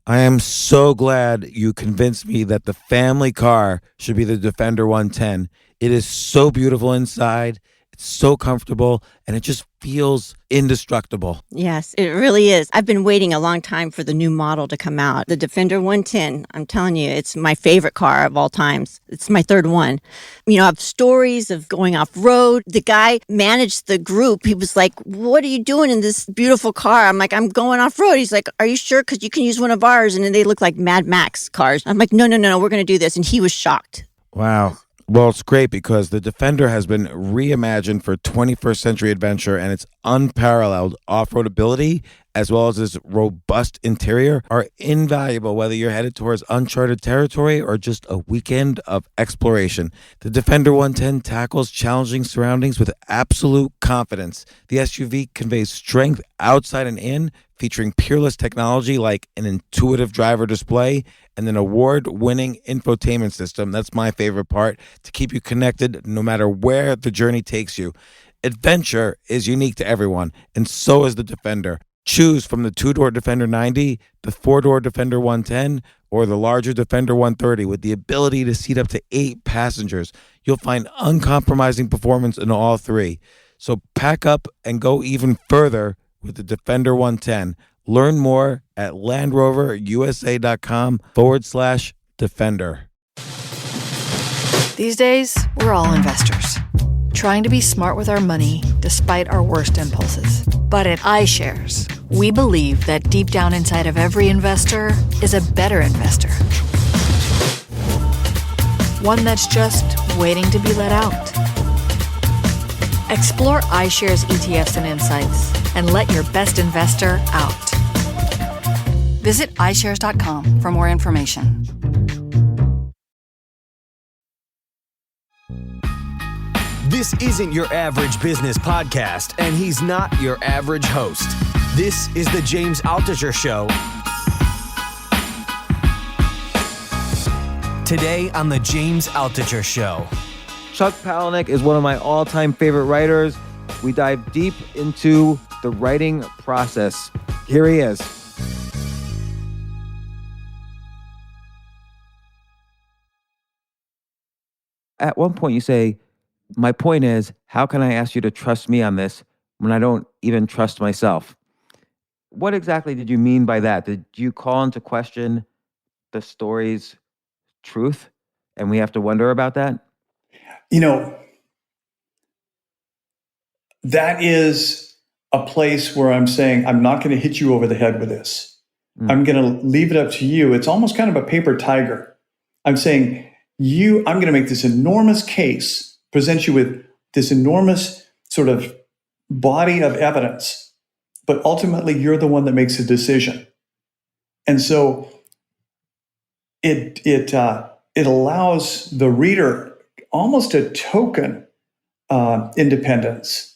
I am so glad you convinced me that the family car should be the Defender 110. It is so beautiful inside, it's so comfortable, and it just feels indestructible. Yes, it really is. I've been waiting a long time for the new model to come out. The Defender 110, I'm telling you, it's my favorite car of all times. It's my third one. You know, I have stories of going off road. The guy managed the group. He was like, "What are you doing in this beautiful car?" I'm like, "I'm going off road." He's like, "Are you sure? Because you can use one of ours." And then they look like Mad Max cars. I'm like, "No, no, no, no, we're going to do this." And he was shocked. Wow. Well, it's great because the Defender has been reimagined for 21st century adventure, and its unparalleled off-road ability as well as its robust interior are invaluable whether you're headed towards uncharted territory or just a weekend of exploration. The Defender 110 tackles challenging surroundings with absolute confidence. The SUV conveys strength outside and in, featuring peerless technology like an intuitive driver display and an award-winning infotainment system. That's my favorite part, to keep you connected no matter where the journey takes you. Adventure is unique to everyone, and so is the Defender. Choose from the two-door Defender 90, the four-door Defender 110, or the larger Defender 130 with the ability to seat up to 8 passengers. You'll find uncompromising performance in all three. So pack up and go even further with the Defender 110. Learn more at LandRoverUSA.com/Defender. These days, we're all investors, trying to be smart with our money despite our worst impulses. But at iShares, we believe that deep down inside of every investor is a better investor. One that's just waiting to be let out. Explore iShares ETFs and insights and let your best investor out. Visit iShares.com for more information. This isn't your average business podcast, and he's not your average host. This is the James Altucher Show. Today on the James Altucher Show. Chuck Palahniuk is one of my all-time favorite writers. We dive deep into the writing process. Here he is. At one point you say, my point is, how can I ask you to trust me on this when I don't even trust myself? What exactly did you mean by that? Did you call into question the story's truth? And we have to wonder about that? You know, that is a place where I'm saying, I'm not going to hit you over the head with this. I'm going to leave it up to you. It's almost kind of a paper tiger. I'm saying, I'm going to make this enormous case, present you with this enormous sort of body of evidence, but ultimately you're the one that makes a decision. And so it allows the reader almost a token independence.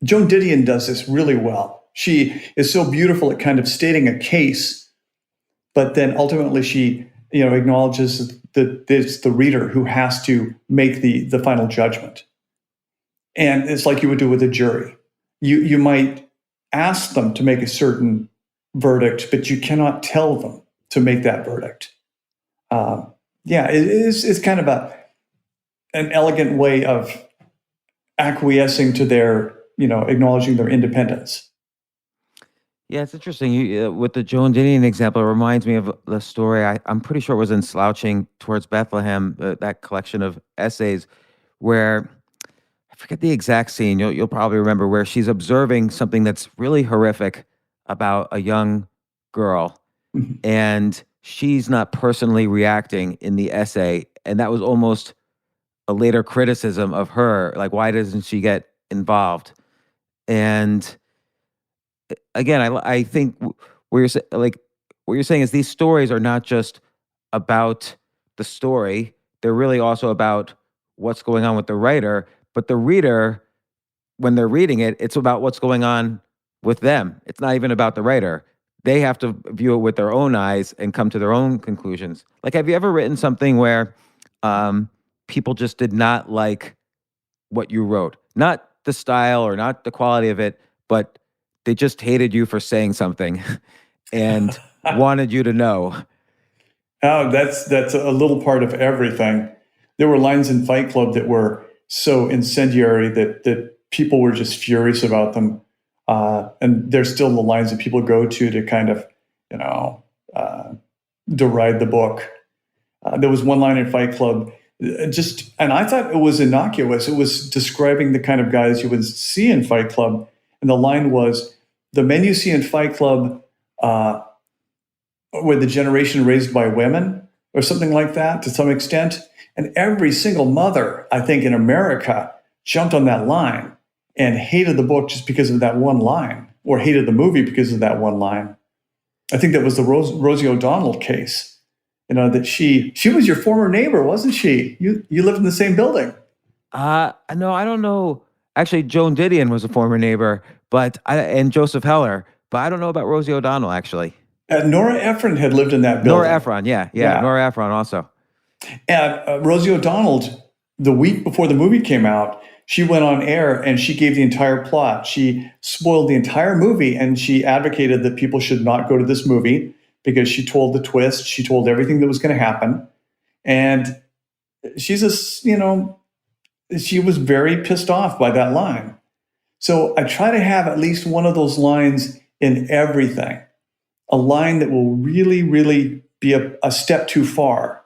Joan Didion does this really well. She is so beautiful at kind of stating a case, but then ultimately she acknowledges that it's the reader who has to make the final judgment. And it's like you would do with a jury. You might ask them to make a certain verdict, but you cannot tell them to make that verdict. It's kind of an elegant way of acquiescing to their, acknowledging their independence. Yeah, it's interesting. With the Joan Didion example, it reminds me of the story. I'm pretty sure it was in Slouching Towards Bethlehem, that collection of essays where, I forget the exact scene, you'll probably remember, where she's observing something that's really horrific about a young girl. Mm-hmm. And she's not personally reacting in the essay. And that was almost a later criticism of her. Like, why doesn't she get involved? And again, I think what you're saying is these stories are not just about the story; they're really also about what's going on with the writer. But the reader, when they're reading it, it's about what's going on with them. It's not even about the writer. They have to view it with their own eyes and come to their own conclusions. Like, have you ever written something where people just did not like what you wrote? Not the style or not the quality of it, but they just hated you for saying something. and wanted you to know. Oh, that's a little part of everything. There were lines in Fight Club that were so incendiary that people were just furious about them. And there's still the lines that people go to kind of, uh, deride the book. There was one line in Fight Club, and I thought it was innocuous. It was describing the kind of guys you would see in Fight Club. And the line was, the men you see in Fight Club were the generation raised by women, or something like that, to some extent. And every single mother, I think, in America jumped on that line and hated the book just because of that one line, or hated the movie because of that one line. I think that was the Rosie O'Donnell case. That she was your former neighbor, wasn't she? You lived in the same building. No, I don't know. Actually, Joan Didion was a former neighbor, and Joseph Heller, but I don't know about Rosie O'Donnell, actually. Nora Ephron had lived in that building. Nora Ephron, yeah. Nora Ephron also. And Rosie O'Donnell, the week before the movie came out, she went on air and she gave the entire plot. She spoiled the entire movie, and she advocated that people should not go to this movie because she told the twist. She told everything that was going to happen. And she was very pissed off by that line. So I try to have at least one of those lines in everything. A line that will really, really be a step too far.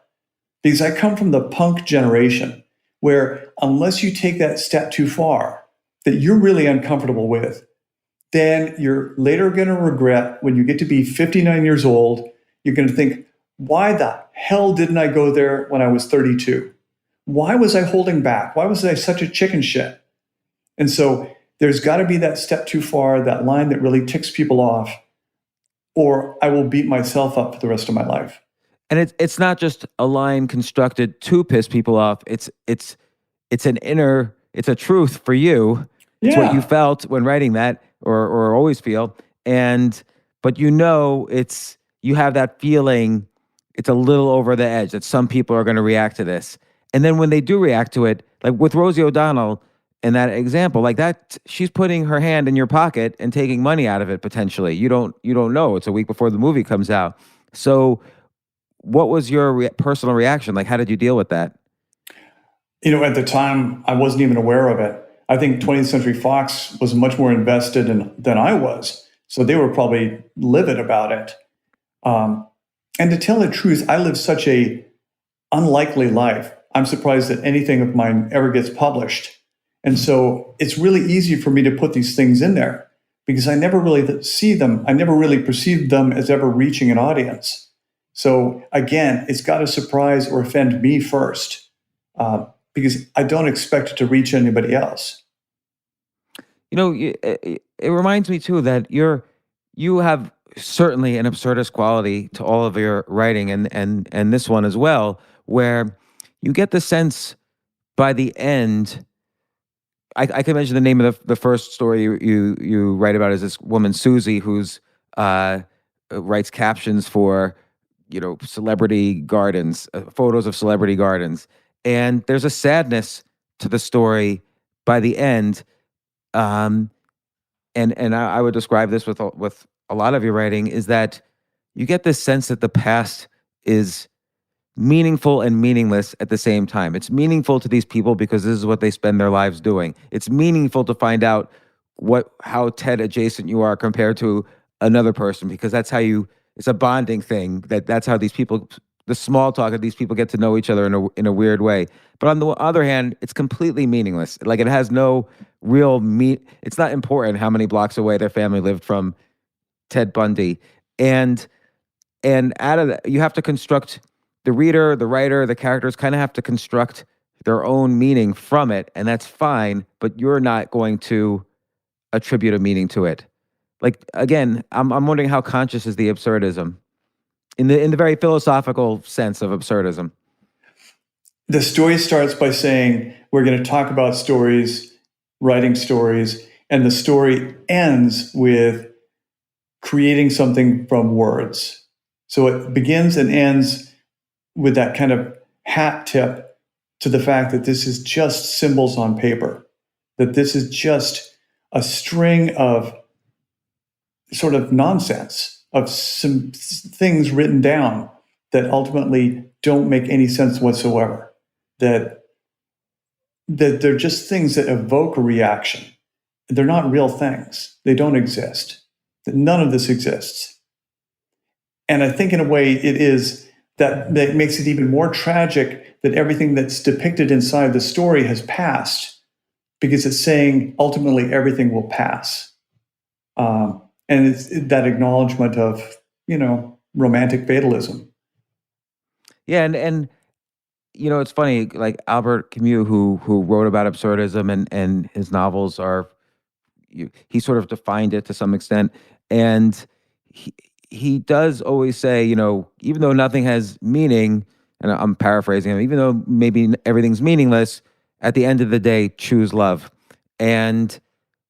Because I come from the punk generation, where unless you take that step too far, that you're really uncomfortable with, then you're later going to regret when you get to be 59 years old. You're going to think, why the hell didn't I go there when I was 32? Why was I holding back? Why was I such a chicken shit? And so there's got to be that step too far, that line that really ticks people off, or I will beat myself up for the rest of my life. And it's not just a line constructed to piss people off. It's a truth for you. It's what you felt when writing that, or always feel. But you have that feeling it's a little over the edge, that some people are going to react to this. And then when they do react to it, like with Rosie O'Donnell in that example, like that, she's putting her hand in your pocket and taking money out of it potentially. You don't know. It's a week before the movie comes out. So what was your personal reaction? Like, how did you deal with that? At the time, I wasn't even aware of it. I think 20th Century Fox was much more invested than I was. So they were probably livid about it. And to tell the truth, I live such a unlikely life. I'm surprised that anything of mine ever gets published. And so it's really easy for me to put these things in there because I never really see them. I never really perceived them as ever reaching an audience. So again, it's got to surprise or offend me first, because I don't expect it to reach anybody else. It reminds me too that you have certainly an absurdist quality to all of your writing, and this one as well, where you get the sense by the end. I can mention the name of the first story you write about is this woman Susie who's writes captions for celebrity gardens, photos of celebrity gardens, and there's a sadness to the story by the end. And I would describe this with a lot of your writing is that you get this sense that the past is meaningful and meaningless at the same time. It's meaningful to these people because this is what they spend their lives doing. It's meaningful to find out how TED adjacent you are compared to another person, because that's how it's a bonding thing. That's how these people, the small talk of these people, get to know each other in a weird way. But on the other hand, it's completely meaningless. Like it has no real it's not important how many blocks away their family lived from Ted Bundy. And out of that, you have to construct, the reader, the writer, the characters kind of have to construct their own meaning from it, and that's fine, but you're not going to attribute a meaning to it. Like, again, I'm wondering how conscious is the absurdism in the very philosophical sense of absurdism. The story starts by saying, we're going to talk about stories, writing stories, and the story ends with creating something from words. So it begins and ends with that kind of hat tip to the fact that this is just symbols on paper, that this is just a string of sort of nonsense. of some things written down that ultimately don't make any sense whatsoever. That they're just things that evoke a reaction. They're not real things. They don't exist. None of this exists. And I think in a way it is that makes it even more tragic that everything that's depicted inside the story has passed, because it's saying ultimately everything will pass. And it's that acknowledgement of, romantic fatalism. Yeah, and it's funny, like Albert Camus, who wrote about absurdism, and his novels are, he sort of defined it to some extent, and he does always say, even though nothing has meaning, and I'm paraphrasing him, even though maybe everything's meaningless, at the end of the day, choose love. And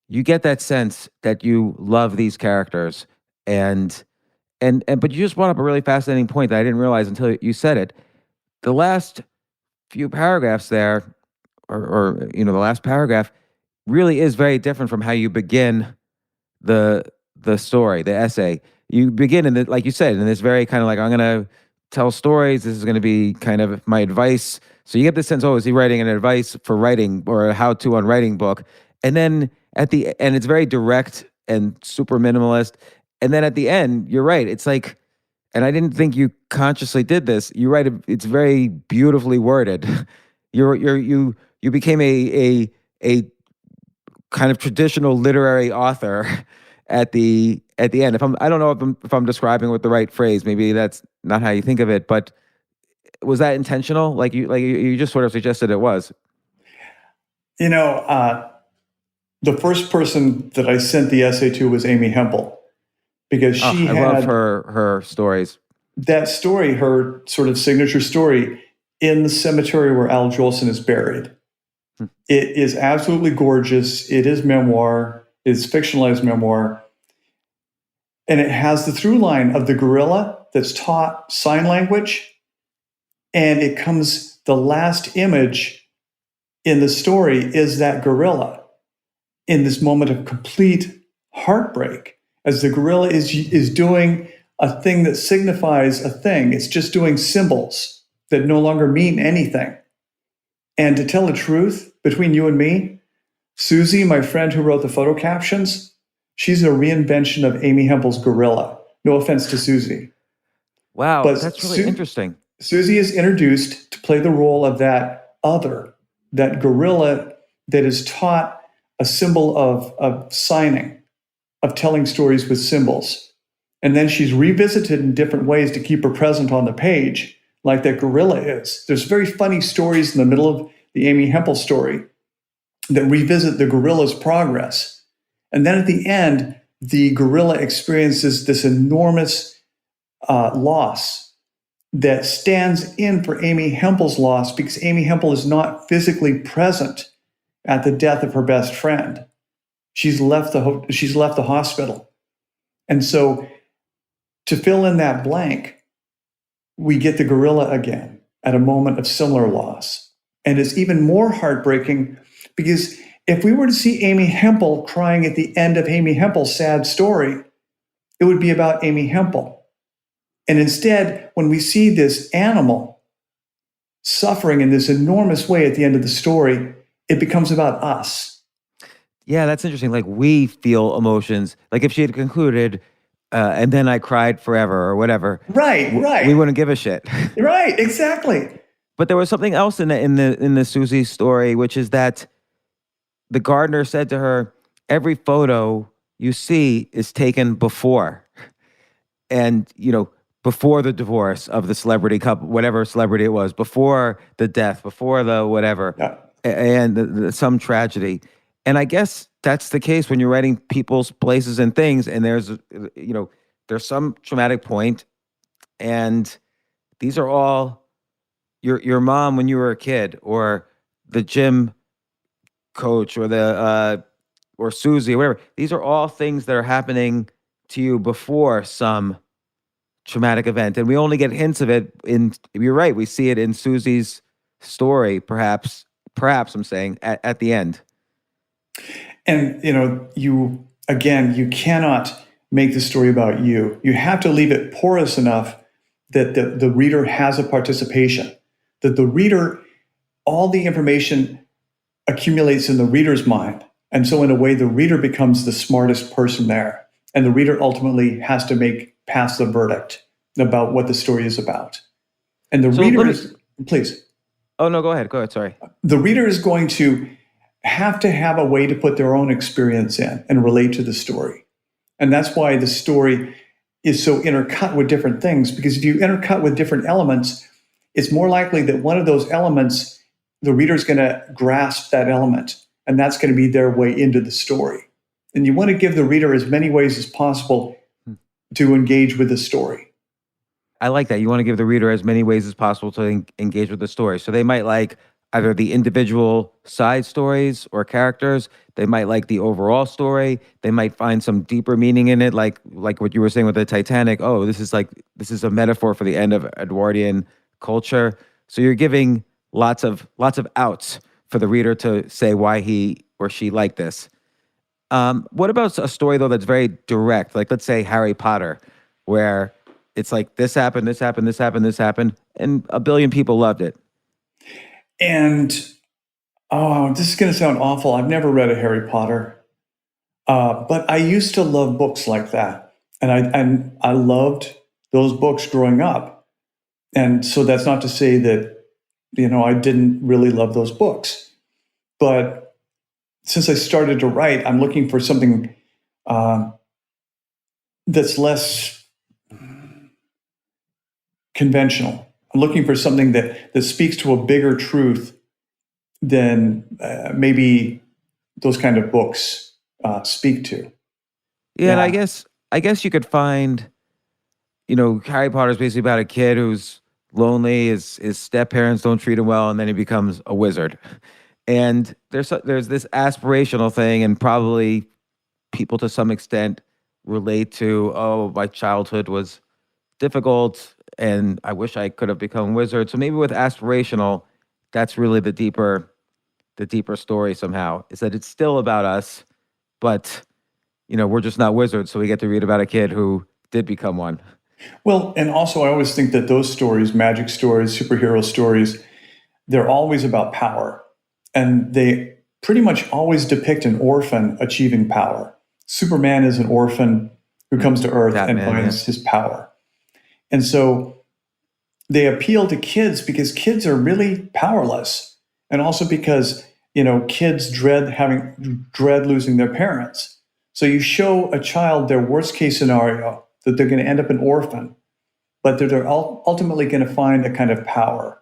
you get that sense that you love these characters, and but you just brought up a really fascinating point that I didn't realize until you said it. The last few paragraphs there, or the last paragraph, really is very different from how you begin the story, the essay. You begin in like you said, in this very kind of like, I'm gonna tell stories. This is gonna be kind of my advice. So you get the sense, oh, is he writing an advice for writing or a how-to on writing book? And then and it's very direct and super minimalist. And then at the end, you're right. It's like, and I didn't think you consciously did this. You write it's very beautifully worded. You became a kind of traditional literary author at the end. I don't know if I'm describing with the right phrase. Maybe that's not how you think of it, but was that intentional? You just sort of suggested it was. The first person that I sent the essay to was Amy Hempel, because she I love her stories. That story, her sort of signature story, in the cemetery where Al Jolson is buried. It is absolutely gorgeous. It is memoir. It's fictionalized memoir. And it has the through line of the gorilla that's taught sign language. And the last image in the story is that gorilla in this moment of complete heartbreak, as the gorilla is doing a thing that signifies a thing. It's just doing symbols that no longer mean anything. And to tell the truth, between you and me, Susie, my friend who wrote the photo captions, she's a reinvention of Amy Hempel's gorilla. No offense to Susie. Wow, but that's really interesting. Susie is introduced to play the role of that other, that gorilla that is taught a symbol of signing, of telling stories with symbols. And then she's revisited in different ways to keep her present on the page, like that gorilla is. There's very funny stories in the middle of the Amy Hempel story that revisit the gorilla's progress. And then at the end, the gorilla experiences this enormous loss that stands in for Amy Hempel's loss, because Amy Hempel is not physically present at the death of her best friend. She's left the hospital. And so to fill in that blank, we get the gorilla again at a moment of similar loss. And it's even more heartbreaking because if we were to see Amy Hempel crying at the end of Amy Hempel's sad story, it would be about Amy Hempel. And instead, when we see this animal suffering in this enormous way at the end of the story, it becomes about us. Yeah, that's interesting. Like, we feel emotions. Like, if she had concluded, and then I cried forever or whatever. Right. We wouldn't give a shit. Right, exactly. But there was something else in the Susie story, which is that the gardener said to her, every photo you see is taken before. And, before the divorce of the celebrity couple, whatever celebrity it was, before the death, before the whatever, Yeah. and some tragedy. And I guess that's the case when you're writing people's places and things, and there's some traumatic point, and these are all your mom when you were a kid, or the gym coach, or or Susie, or whatever. These are all things that are happening to you before some traumatic event, and we only get hints of it you're right, we see it in Susie's story, perhaps I'm saying at the end. And you cannot make the story about you. You have to leave it porous enough that the reader has a participation, that the reader, all the information accumulates in the reader's mind. And so in a way, the reader becomes the smartest person there. And the reader ultimately has to pass the verdict about what the story is about. And the reader is, please. Oh, no, go ahead. Go ahead. Sorry. The reader is going to have a way to put their own experience in and relate to the story. And that's why the story is so intercut with different things, because if you intercut with different elements, it's more likely that one of those elements, the reader's going to grasp that element, and that's going to be their way into the story. And you want to give the reader as many ways as possible to engage with the story. I like that. You want to give the reader as many ways as possible to engage with the story. So they might like either the individual side stories or characters. They might like the overall story. They might find some deeper meaning in it, like what you were saying with the Titanic. Oh, this is a metaphor for the end of Edwardian culture. So you're giving lots of outs for the reader to say why he or she liked this. What about a story though that's very direct? Like let's say Harry Potter, where it's like this happened, this happened, this happened, this happened, and a billion people loved it. And this is going to sound awful. I've never read a Harry Potter, but I used to love books like that, and I loved those books growing up. And so that's not to say that I didn't really love those books, but since I started to write, I'm looking for something that's less conventional. I'm looking for something that speaks to a bigger truth than maybe those kind of books speak to. Yeah, and I guess you could find, Harry Potter is basically about a kid who's lonely, his step parents don't treat him well, and then he becomes a wizard. And there's this aspirational thing, and probably people to some extent relate to, oh, my childhood was difficult and I wish I could have become a wizard. So maybe with aspirational, that's really the deeper story somehow, is that it's still about us, but we're just not wizards, so we get to read about a kid who did become one. Well, and also I always think that those stories, magic stories, superhero stories, they're always about power. And they pretty much always depict an orphan achieving power. Superman is an orphan who comes to Earth and finds his power. And so they appeal to kids because kids are really powerless. And also because, kids dread losing their parents. So you show a child their worst case scenario, that they're going to end up an orphan, but they're ultimately going to find a kind of power.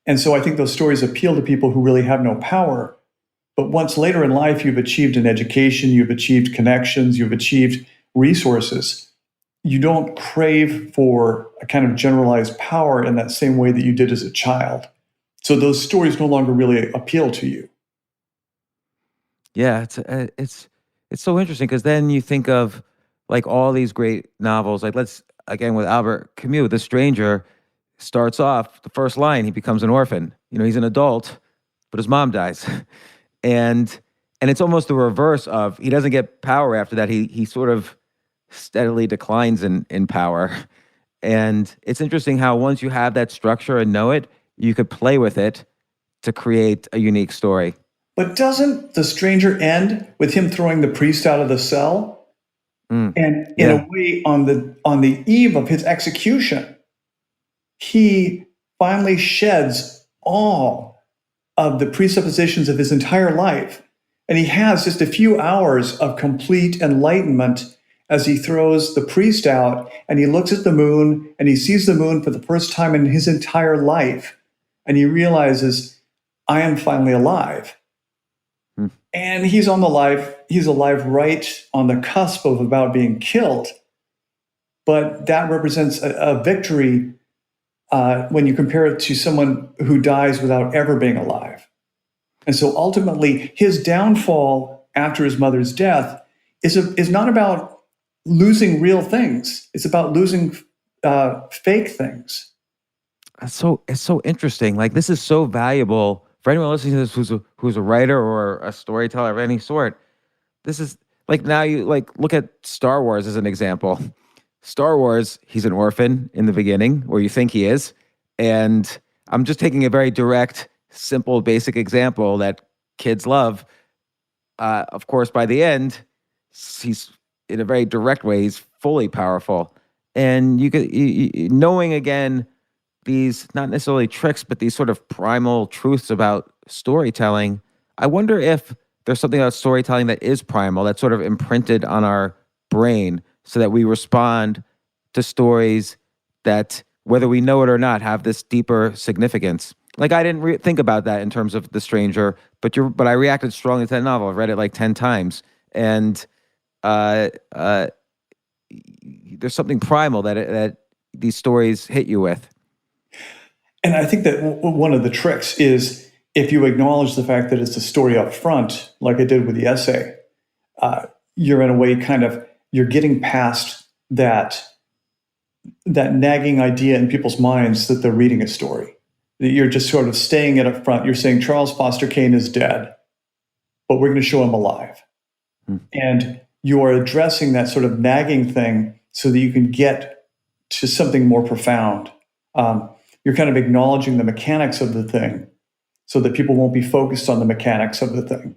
And so I think those stories appeal to people who really have no power. But once later in life, you've achieved an education, you've achieved connections, you've achieved resources, you don't crave for a kind of generalized power in that same way that you did as a child. So those stories no longer really appeal to you. Yeah, it's so interesting because then you think of like all these great novels. Like let's again with Albert Camus, The Stranger starts off the first line, he becomes an orphan. He's an adult, but his mom dies, and it's almost the reverse of he doesn't get power after that. He sort of steadily declines in power. And it's interesting how once you have that structure and know it, you could play with it to create a unique story. But doesn't The Stranger end with him throwing the priest out of the cell? And in a way, on the eve of his execution, he finally sheds all of the presuppositions of his entire life. And he has just a few hours of complete enlightenment as he throws the priest out and he looks at the moon and he sees the moon for the first time in his entire life. And he realizes, I am finally alive. And he's alive right on the cusp of about being killed. But that represents a victory when you compare it to someone who dies without ever being alive. And so ultimately, his downfall after his mother's death is not about losing real things. It's about losing fake things. It's so interesting. Like this is so valuable for anyone listening to this who's a writer or a storyteller of any sort. This is like now you like look at Star Wars as an example. Star Wars, he's an orphan in the beginning, or you think he is. And I'm just taking a very direct, simple, basic example that kids love. Of course, by the end, he's in a very direct way, he's fully powerful. And knowing again these not necessarily tricks, but these sort of primal truths about storytelling, I wonder if there's something about storytelling that is primal, that's sort of imprinted on our brain so that we respond to stories that, whether we know it or not, have this deeper significance. Like I didn't think about that in terms of The Stranger, but I reacted strongly to that novel. I've read it like 10 times. And there's something primal that these stories hit you with. And I think that one of the tricks is if you acknowledge the fact that it's a story up front, like I did with the essay, you're in a way you're getting past that nagging idea in people's minds that they're reading a story. That you're just sort of staying it up front. You're saying Charles Foster Kane is dead, but we're going to show him alive. And you are addressing that sort of nagging thing so that you can get to something more profound. You're kind of acknowledging the mechanics of the thing so that people won't be focused on the mechanics of the thing.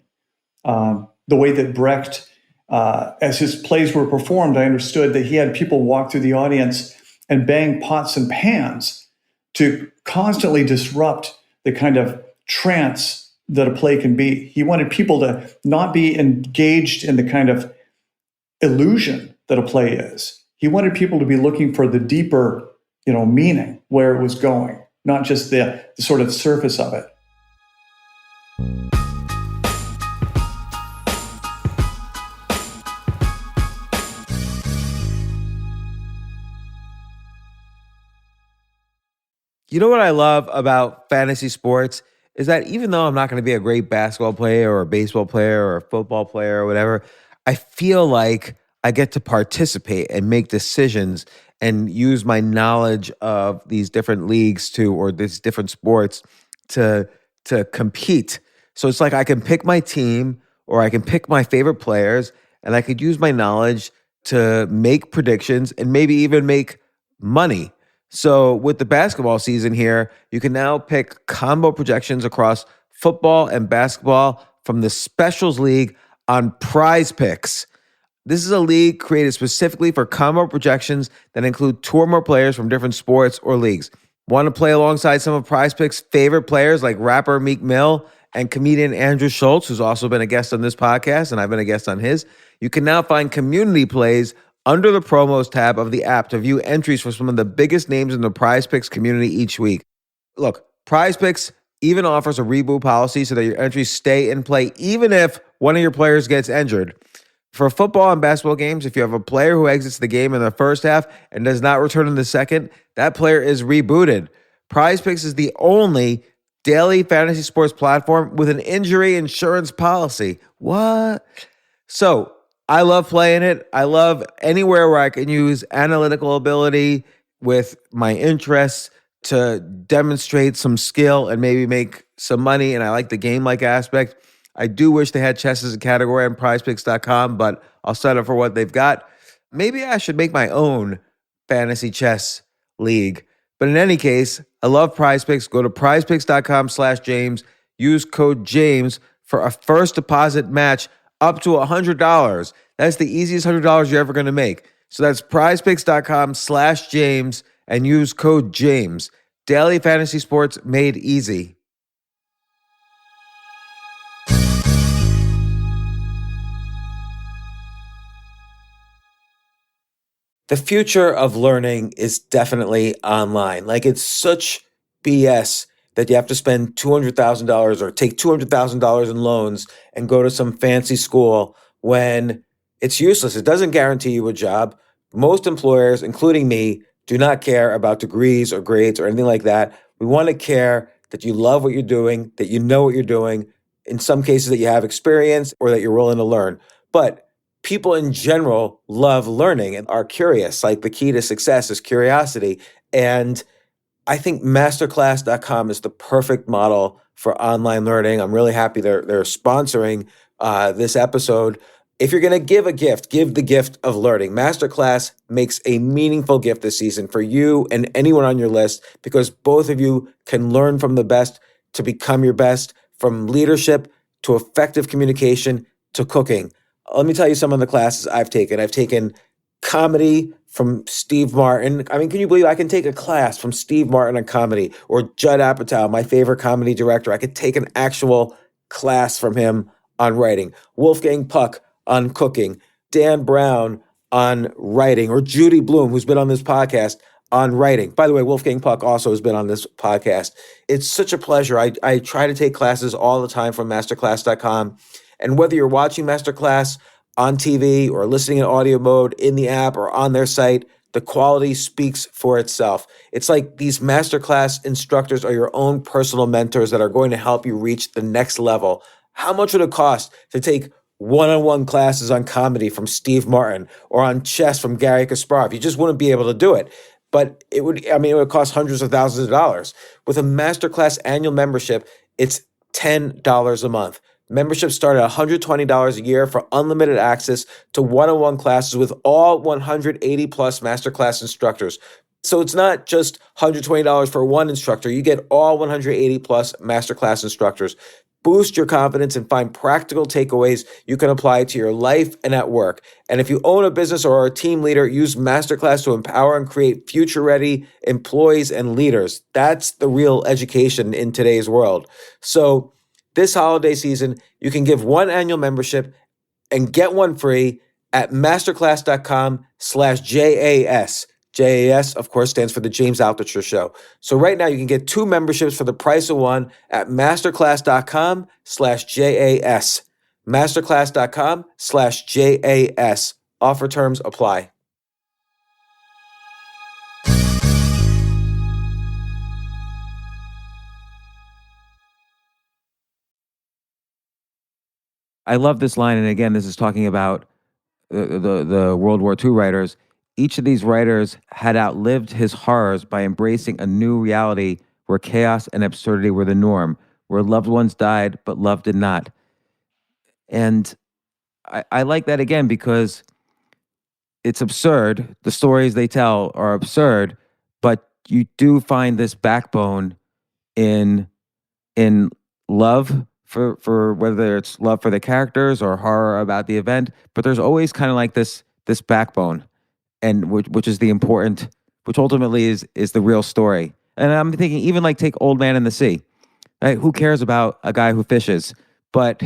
The way that Brecht, as his plays were performed, I understood that he had people walk through the audience and bang pots and pans to constantly disrupt the kind of trance that a play can be. He wanted people to not be engaged in the kind of illusion that a play is. He wanted people to be looking for the deeper, meaning, where it was going, not just the sort of surface of it. You know what I love about fantasy sports is that even though I'm not going to be a great basketball player or a baseball player or a football player or whatever, I feel like I get to participate and make decisions and use my knowledge of these different leagues or these different sports to compete. So it's like I can pick my team or I can pick my favorite players and I could use my knowledge to make predictions and maybe even make money. So with the basketball season here, you can now pick combo projections across football and basketball from the Specials League on Prize Picks. This is a league created specifically for combo projections that include two or more players from different sports or leagues. Want to play alongside some of Prize Picks' favorite players like rapper Meek Mill and comedian Andrew Schultz, who's also been a guest on this podcast, and I've been a guest on his? You can now find community plays under the promos tab of the app to view entries for some of the biggest names in the Prize Picks community each week. Look, Prize Picks even offers a reboot policy so that your entries stay in play even if one of your players gets injured. For football and basketball games, if you have a player who exits the game in the first half and does not return in the second, that player is rebooted. Prize Picks is the only daily fantasy sports platform with an injury insurance policy. What? So, I love playing it. I love anywhere where I can use analytical ability with my interests to demonstrate some skill and maybe make some money. And I like the game-like aspect. I do wish they had chess as a category on prizepicks.com, but I'll settle for what they've got. Maybe I should make my own fantasy chess league. But in any case, I love Prize Picks. Go to prizepicks.com/James. Use code James for a first deposit match up to $100. That's the easiest $100 you're ever going to make. So that's prizepicks.com/James and use code James. Daily fantasy sports made easy. The future of learning is definitely online. Like, it's such BS that you have to spend $200,000 or take $200,000 in loans and go to some fancy school when it's useless. It doesn't guarantee you a job. Most employers, including me, do not care about degrees or grades or anything like that. We want to care that you love what you're doing, that you know what you're doing, in some cases that you have experience or that you're willing to learn. But people in general love learning and are curious. Like, the key to success is curiosity. And I think masterclass.com is the perfect model for online learning. I'm really happy they're sponsoring this episode. If you're going to give a gift, give the gift of learning. Masterclass makes a meaningful gift this season for you and anyone on your list because both of you can learn from the best to become your best, from leadership to effective communication to cooking. Let me tell you some of the classes I've taken. I've taken comedy from Steve Martin. I mean, can you believe I can take a class from Steve Martin on comedy, or Judd Apatow, my favorite comedy director? I could take an actual class from him on writing. Wolfgang Puck on cooking, Dan Brown on writing, or Judy Bloom, who's been on this podcast, on writing. By the way, Wolfgang Puck also has been on this podcast. It's such a pleasure. I try to take classes all the time from masterclass.com. And whether you're watching Masterclass on TV or listening in audio mode in the app or on their site, the quality speaks for itself. It's like these Masterclass instructors are your own personal mentors that are going to help you reach the next level. How much would it cost to take one-on-one classes on comedy from Steve Martin or on chess from Gary Kasparov? You just wouldn't be able to do it. But it would cost hundreds of thousands of dollars. With a Masterclass annual membership, it's $10 a month. Memberships start at $120 a year for unlimited access to one-on-one classes with all 180 plus Masterclass instructors. So it's not just $120 for one instructor. You get all 180 plus Masterclass instructors. Boost your confidence and find practical takeaways you can apply to your life and at work. And if you own a business or are a team leader, use Masterclass to empower and create future-ready employees and leaders. That's the real education in today's world. So this holiday season, you can give one annual membership and get one free at masterclass.com/JAS. JAS, of course, stands for the James Altucher Show. So right now you can get 2 memberships for the price of one at masterclass.com/JAS. Masterclass.com/JAS. Offer terms apply. I love this line, and again, this is talking about the World War II writers. Each of these writers had outlived his horrors by embracing a new reality where chaos and absurdity were the norm, where loved ones died, but love did not. And I like that again because it's absurd. The stories they tell are absurd, but you do find this backbone in love for whether it's love for the characters or horror about the event. But there's always kind of like this backbone, and which is the important, which ultimately is the real story. And I'm thinking even like take Old Man in the Sea. Right? Who cares about a guy who fishes? But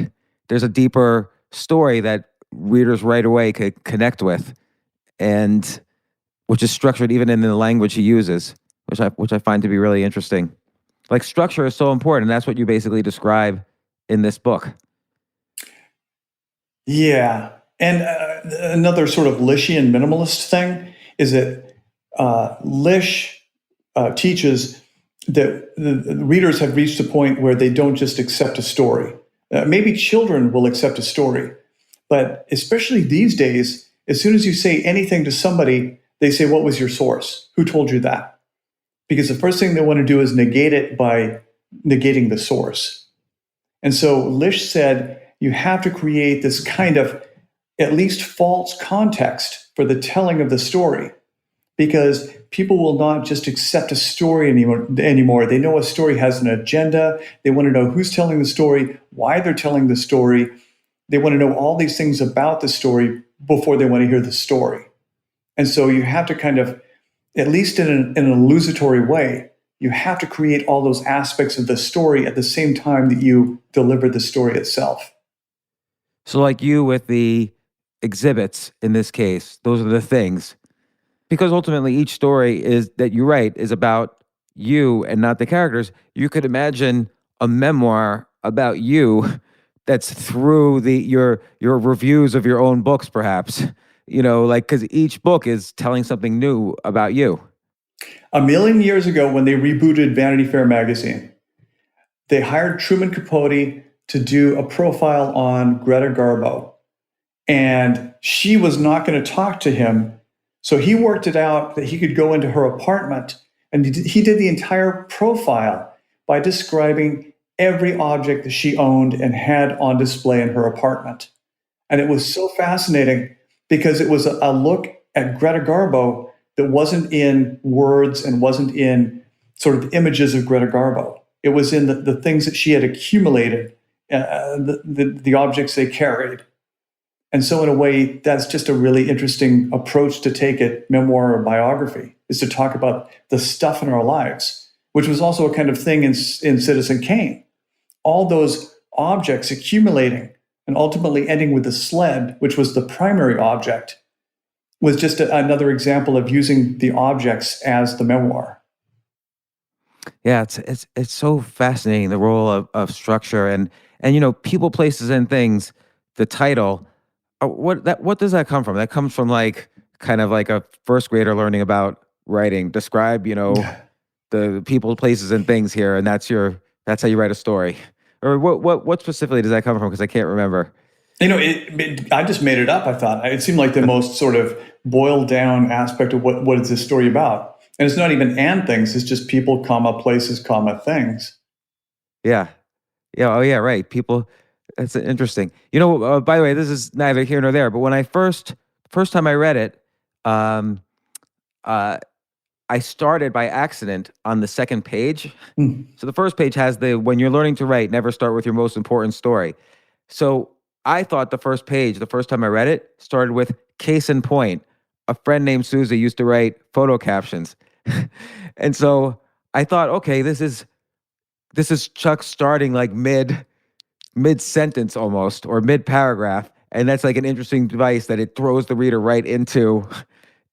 there's a deeper story that readers right away could connect with, and which is structured even in the language he uses, which I find to be really interesting. Like structure is so important, and that's what you basically describe in this book. Yeah. And another sort of Lishian minimalist thing is that Lish teaches that the readers have reached a point where they don't just accept a story. Maybe children will accept a story, but especially these days, as soon as you say anything to somebody, they say, "What was your source? Who told you that?" Because the first thing they want to do is negate it by negating the source. And so Lish said, you have to create this kind of at least false context for the telling of the story, because people will not just accept a story anymore. They know a story has an agenda. They want to know who's telling the story, why they're telling the story. They want to know all these things about the story before they want to hear the story. And so you have to kind of, at least in an illusory way, you have to create all those aspects of the story at the same time that you deliver the story itself. So like you with the exhibits in this case, those are the things. Because ultimately each story is that you write is about you and not the characters. You could imagine a memoir about you that's through your reviews of your own books, perhaps. You know, like, because each book is telling something new about you. A million years ago, when they rebooted Vanity Fair magazine, they hired Truman Capote to do a profile on Greta Garbo. And she was not going to talk to him. So he worked it out that he could go into her apartment. And he did the entire profile by describing every object that she owned and had on display in her apartment. And it was so fascinating because it was a look at Greta Garbo that wasn't in words and wasn't in sort of images of Greta Garbo. It was in the things that she had accumulated, the objects they carried. And so in a way, that's just a really interesting approach to take it, memoir or biography, is to talk about the stuff in our lives, which was also a kind of thing in Citizen Kane. All those objects accumulating and ultimately ending with the sled, which was the primary object, was just another example of using the objects as the memoir. Yeah, it's so fascinating, the role of structure and people, places, and things. The title, what does that come from? That comes from like kind of like a first grader learning about writing. Describe the people, places, and things here, and that's how you write a story. Or what specifically does that come from? Because I can't remember. I just made it up. I thought it seemed like the most sort of boiled down aspect of what is this story about. And it's not even and things. It's just people, comma, places, comma, things. Yeah. Yeah. Oh, yeah. Right. People. That's interesting. By the way, this is neither here nor there. But when I first time I read it, um, I started by accident on the second page. Mm. So the first page has when you're learning to write, never start with your most important story. So I thought the first page, the first time I read it, started with case in point. A friend named Susie used to write photo captions. And so I thought, okay, this is Chuck starting like mid sentence almost, or mid paragraph. And that's like an interesting device that it throws the reader right into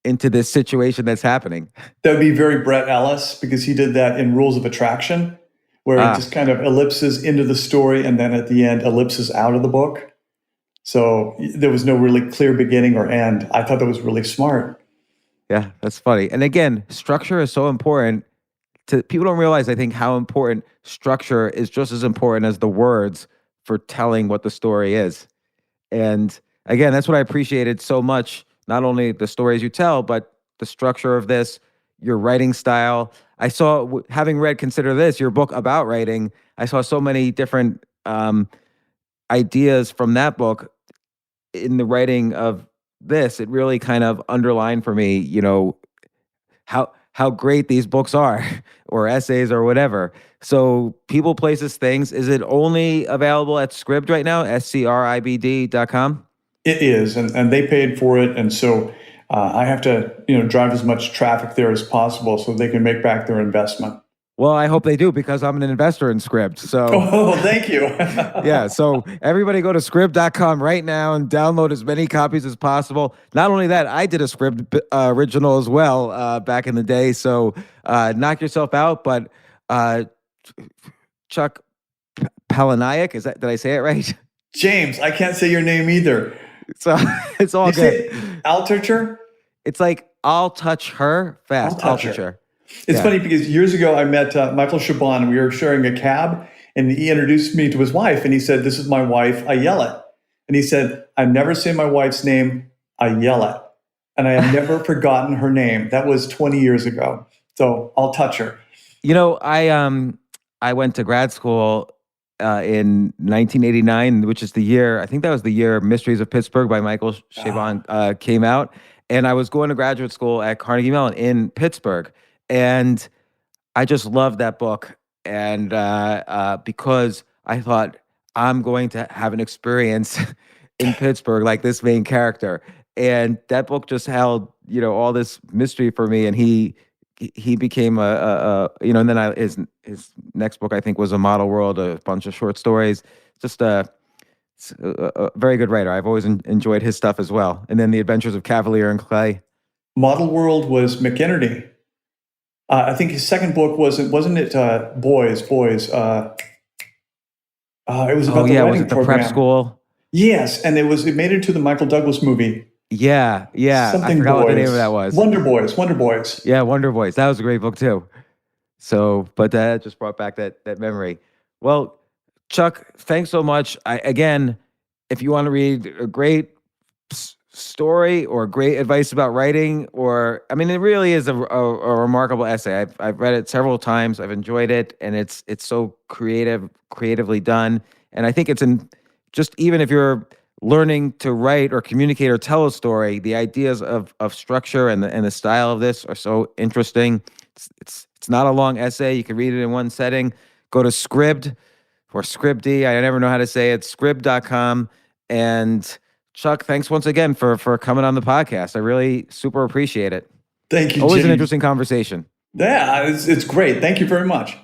this situation that's happening. That would be very Brett Ellis, because he did that in Rules of Attraction, where it just kind of ellipses into the story and then at the end ellipses out of the book. So there was no really clear beginning or end. I thought that was really smart. Yeah, that's funny. And again, structure is so important. People don't realize, I think, how important structure is, just as important as the words for telling what the story is. And again, that's what I appreciated so much. Not only the stories you tell, but the structure of this, your writing style. I saw, having read Consider This, your book about writing, I saw so many different ideas from that book in the writing of this. It really kind of underlined for me, how great these books are, or essays, or whatever. So people, places, things. Is it only available at Scribd right now? SCRIBD.com? It is, and they paid for it, and so I have to drive as much traffic there as possible so they can make back their investment. Well, I hope they do, because I'm an investor in Scribd. So, oh, thank you. Yeah, so everybody go to Scribd.com right now and download as many copies as possible. Not only that, I did a Scribd original as well back in the day. So knock yourself out. But Chuck Palahniuk, did I say it right? James, I can't say your name either. So it's all good. Altucher? It's like, I'll touch her fast. Altucher. It's funny because years ago I met Michael Chabon, and we were sharing a cab, and he introduced me to his wife, and he said, "This is my wife, I yell it." And he said, "I never say my wife's name, I yell it." And I have never forgotten her name. That was 20 years ago. So I'll touch her. I went to grad school in 1989, which is the year, I think that was the year Mysteries of Pittsburgh by Michael Chabon came out. And I was going to graduate school at Carnegie Mellon in Pittsburgh. And I just loved that book. And because I thought, I'm going to have an experience in Pittsburgh like this main character. And that book just held, all this mystery for me. And he became and then his next book, I think, was A Model World, a bunch of short stories. Just a very good writer. I've always enjoyed his stuff as well. And then The Adventures of Cavalier and Clay. Model World was McInerney. I think his second book wasn't it Boys? It was about the writing was it the program. prep school? Yes, and it made it into the Michael Douglas movie. Yeah. Something I forgot Boys. what the name of that was. Wonder Boys. Yeah, Wonder Boys. That was a great book too. So, but that just brought back that memory. Well, Chuck, thanks so much. Again, if you want to read a great story or great advice about writing, it really is a remarkable essay. I've read it several times. I've enjoyed it, and it's so creatively done. And I think it's just even if you're learning to write or communicate or tell a story, the ideas of structure and the style of this are so interesting. It's not a long essay. You can read it in one setting. Go to Scribd or Scribd. I never know how to say it. Scribd.com. And Chuck, thanks once again for coming on the podcast. I really super appreciate it. Thank you, Always James. an interesting conversation. Yeah, it's great. Thank you very much.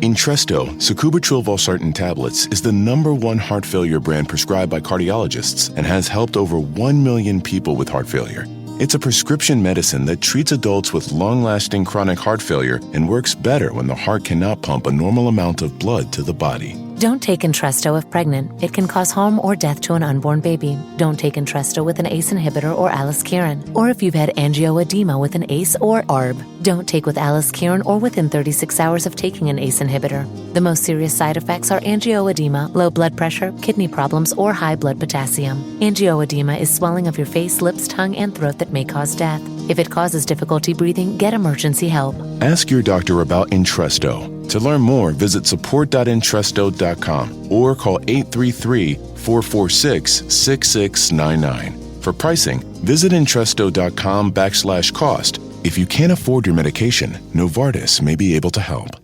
Entresto, sacubitril valsartan tablets, is the #1 heart failure brand prescribed by cardiologists and has helped over 1 million people with heart failure. It's a prescription medicine that treats adults with long-lasting chronic heart failure and works better when the heart cannot pump a normal amount of blood to the body. Don't take Entresto if pregnant. It can cause harm or death to an unborn baby. Don't take Entresto with an ACE inhibitor or aliskiren, or if you've had angioedema with an ACE or ARB. Don't take with aliskiren or within 36 hours of taking an ACE inhibitor. The most serious side effects are angioedema, low blood pressure, kidney problems, or high blood potassium. Angioedema is swelling of your face, lips, tongue, and throat that may cause death. If it causes difficulty breathing, get emergency help. Ask your doctor about Entresto. To learn more, visit support.entresto.com or call 833-446-6699. For pricing, visit Entresto.com/cost. If you can't afford your medication, Novartis may be able to help.